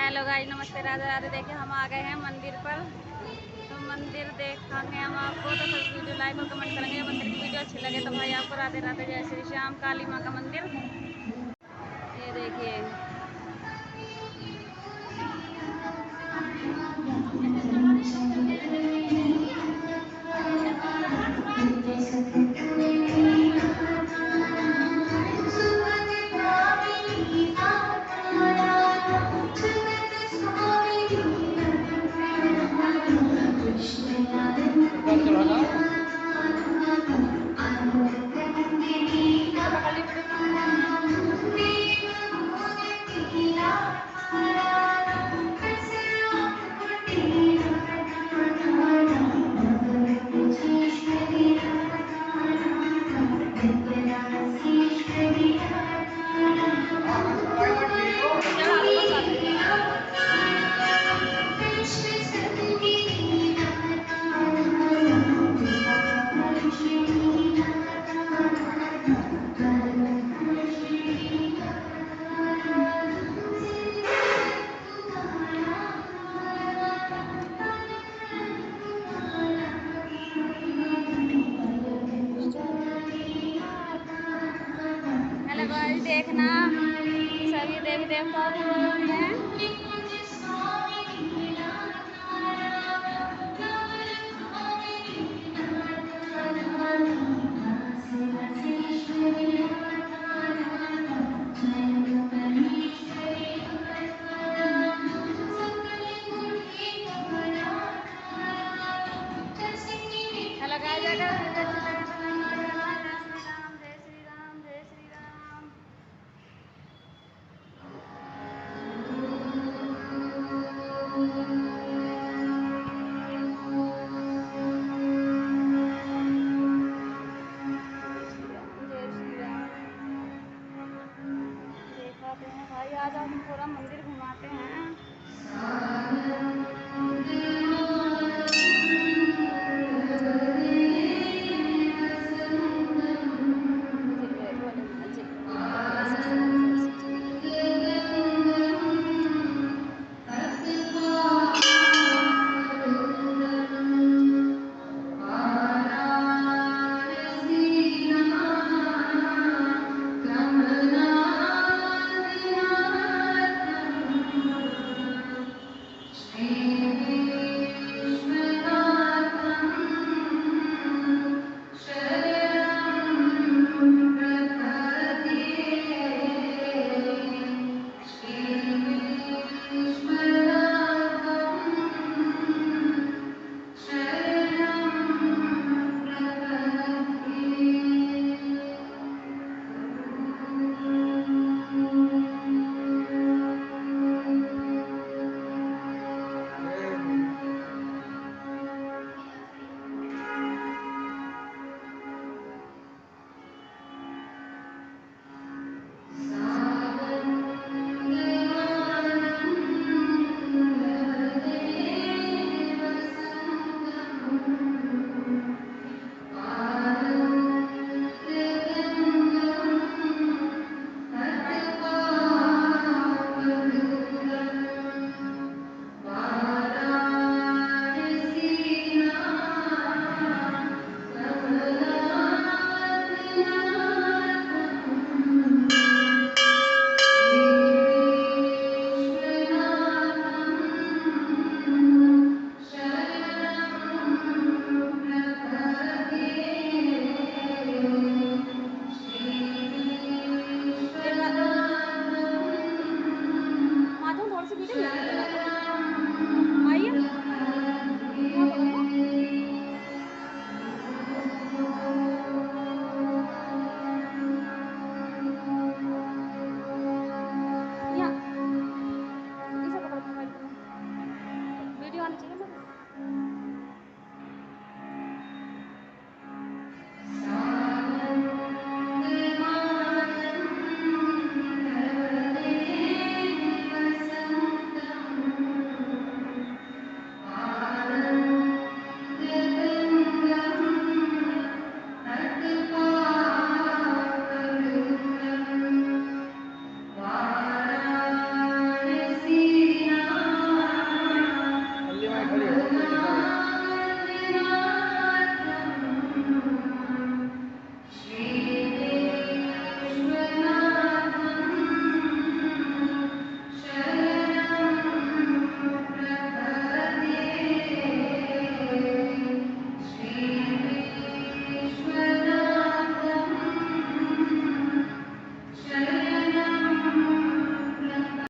Hello guys, नमस्ते, राधे राधे। देखिए हम आ गए हैं मंदिर पर। तो मंदिर देखाएंगे हम आपको, तो सभी वीडियो लाइक और कमेंट करेंगे। मंदिर की वीडियो अच्छी लगे तो भाई आपको राधे राधे। जय श्री श्याम। काली माँ का मंदिर ये देखिए। हेलो गाइस, देखना सभी देवी देवताओं को हैं। हेलो गाइस, अगर वीडियो अच्छी लगे तो लाइक कर देना। जय श्री राम, जय श्री राम, जय श्री राम। जय श्री राम। दिखाते हैं भाई, आज हम पूरा मंदिर घुमाते हैं।